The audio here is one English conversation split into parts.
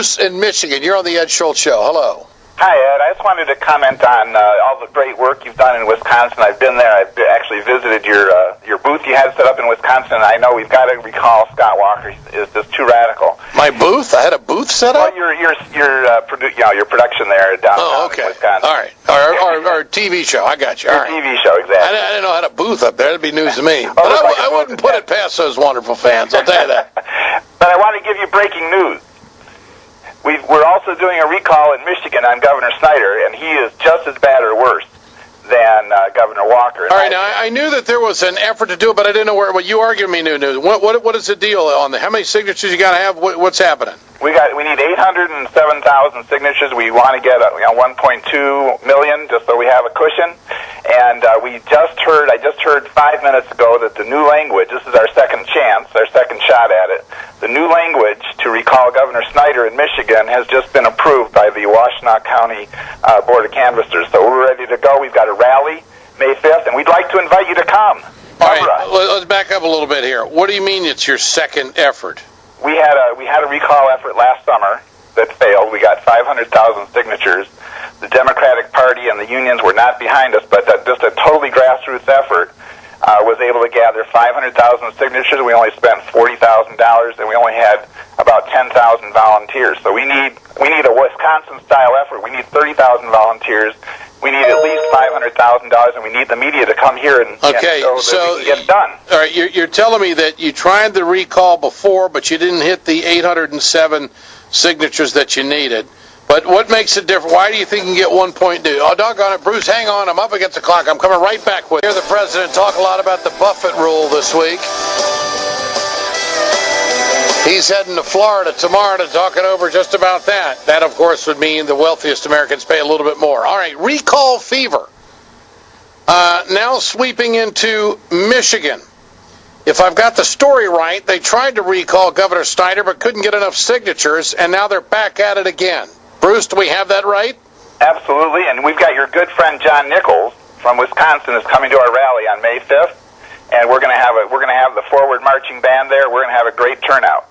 Bruce in Michigan. You're on the Ed Schultz Show. Hello. Hi, Ed. I just wanted to comment on all the great work you've done in Wisconsin. I've been there. I've actually visited your booth you had set up in Wisconsin. I know we've got to recall Scott Walker. Is just too radical. My booth? I had a booth set up? Well, your production there downtown in Wisconsin. All right. Our TV show. I got you. All right. TV show, exactly. I didn't know I had a booth up there. That'd be news to me. But I wouldn't put it past those wonderful fans. I'll tell you that. But I want to give you breaking news. We're also doing a recall in Michigan on Governor Snyder, and he is just as bad or worse than Governor Walker. All right, now I knew that there was an effort to do it, but I didn't know where. Well, you argued me new news. What is the deal on the? How many signatures you got to have? What's happening? We need 807,000 signatures. We want to get 1.2 million, just so we have a cushion. And I just heard 5 minutes ago that the new language. This is our second chance, our second shot at it. The new language to recall Governor Snyder in Michigan has just been approved by the Washtenaw County Board of Canvassers. So we're ready to go. We've got a rally May 5th, and we'd like to invite you to come. All right, let's back up a little bit here. What do you mean it's your second effort? We had a recall effort last summer that failed. We got 500,000 signatures. The Democratic Party and the unions were not behind us, but just a totally grassroots effort was able to gather 500,000 signatures. We only spent $40,000, and we only had about 10,000 volunteers. So we need a Wisconsin-style effort. We need 30,000 volunteers. We need at least $500,000, and we need the media to come here and so that we can get it done. All right, you're telling me that you tried the recall before, but you didn't hit the 807 signatures that you needed. But what makes it different? Why do you think you can get 1.2? Oh, doggone it, Bruce, hang on. I'm up against the clock. I'm coming right back with you. Hear the president talk a lot about the Buffett rule this week. He's heading to Florida tomorrow to talk it over just about that. That, of course, would mean the wealthiest Americans pay a little bit more. All right, recall fever. Now sweeping into Michigan. If I've got the story right, they tried to recall Governor Snyder but couldn't get enough signatures, and now they're back at it again. Bruce, do we have that right? Absolutely, and we've got your good friend John Nichols from Wisconsin is coming to our rally on May 5th, and we're going to have the forward marching band there. We're going to have a great turnout.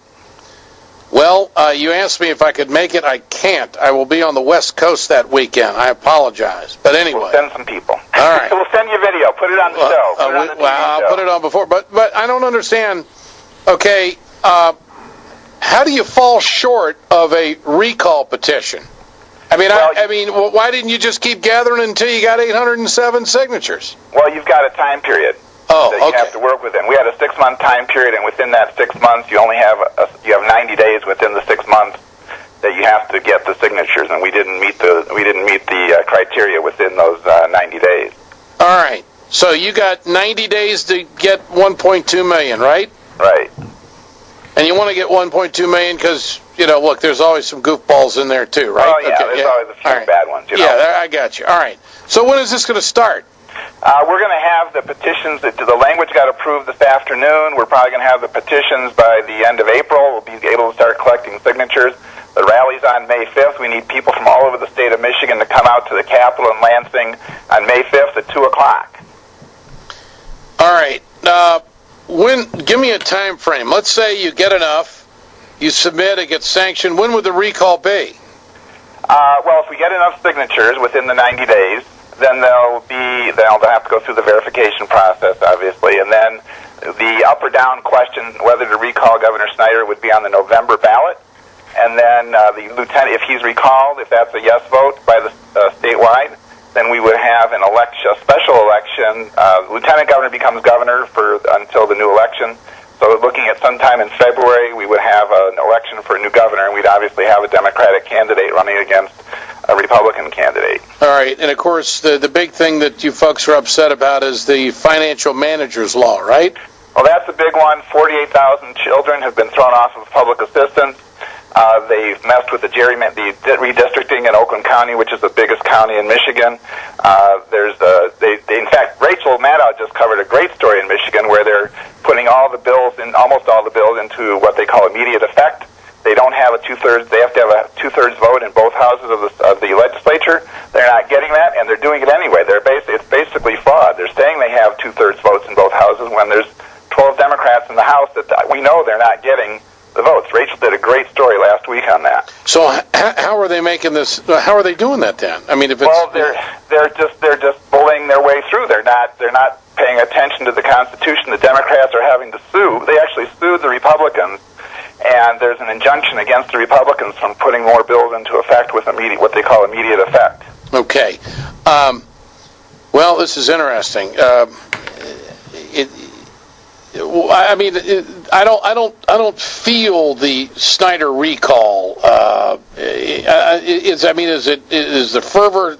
Well, you asked me if I could make it. I can't. I will be on the West Coast that weekend. I apologize. But anyway. We'll send some people. All right. We'll send you video. Put it on the show. I'll put it on before. But I don't understand. Okay, how do you fall short of a recall petition? I mean, why didn't you just keep gathering until you got 807 signatures? Well, you've got a time period. That you have to work within. We had a 6-month time period, and within that 6 months, you only have 90 days within the 6 months that you have to get the signatures, and we didn't meet the criteria within those 90 days. All right. So you got 90 days to get 1.2 million, right? Right. And you want to get 1.2 million because look, there's always some goofballs in there too, right? Oh yeah, there's always a few bad ones. Yeah, I got you. All right. So when is this going to start? We're going to have the petitions. The language got approved this afternoon. We're probably going to have the petitions by the end of April. We'll be able to start collecting signatures. The rally's on May 5th. We need people from all over the state of Michigan to come out to the Capitol in Lansing on May 5th at 2 o'clock. All right. Give me a time frame. Let's say you get enough, you submit, it gets sanctioned. When would the recall be? Well, if we get enough signatures within the 90 days, then they'll have to go through the verification process, obviously, and then the up or down question whether to recall Governor Snyder would be on the November ballot, and then the lieutenant, if he's recalled, if that's a yes vote by the statewide, then we would have a special election. Lieutenant governor becomes governor until the new election. So looking at sometime in February, we would have an election for a new governor, and we'd obviously have a Democratic candidate running against a Republican candidate. All right, and of course, the big thing that you folks are upset about is the financial manager's law, right? Well, that's a big one. 48,000 children have been thrown off of public assistance. They've messed with the redistricting in Oakland County, which is the biggest county in Michigan. In fact, Rachel Maddow just covered a great story in Michigan where they're putting almost all the bills into what they call immediate effect. They don't have a two-thirds. They have to have a two-thirds vote in both houses of the legislature. They're not getting that, and they're doing it anyway. It's basically fraud. They're saying they have two-thirds votes in both houses when there's 12 Democrats in the House that we know they're not getting the votes. Rachel did a great story last week on that. So how are they making this? How are they doing that then? I mean, if it's well, they're just bullying their way through. They're not paying attention to the Constitution. The Democrats are having to sue. They actually sued the Republicans, and there's an injunction against the Republicans from putting more bills into effect with what they call immediate effect. Okay. Well, this is interesting. I don't feel the Snyder recall. Is the fervor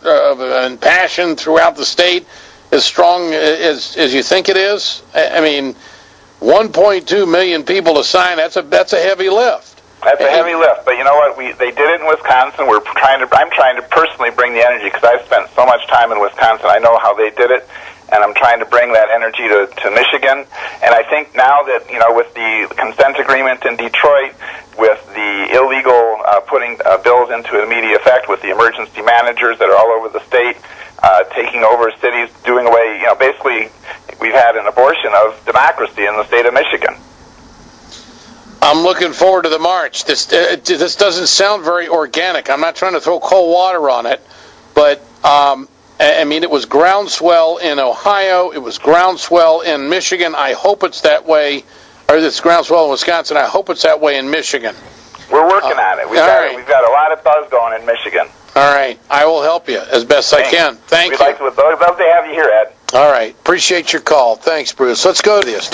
and passion throughout the state as strong as you think it is? I mean, 1.2 million people to sign. That's a heavy lift. That's a heavy lift, but you know what? They did it in Wisconsin. I'm trying to personally bring the energy because I've spent so much time in Wisconsin. I know how they did it, and I'm trying to bring that energy to Michigan. And I think now that, with the consent agreement in Detroit, with the illegal putting bills into immediate effect, with the emergency managers that are all over the state taking over cities, doing away, basically we've had an abortion of democracy in the state of Michigan. I'm looking forward to the march. This doesn't sound very organic. I'm not trying to throw cold water on it, but it was groundswell in Ohio. It was groundswell in Michigan. I hope it's that way, or this groundswell in Wisconsin. I hope it's that way in Michigan. We're working on it. We've got a lot of buzz going in Michigan. All right. I will help you as best I can. Thank you. We'd love to have you here, Ed. All right. Appreciate your call. Thanks, Bruce. Let's go to this.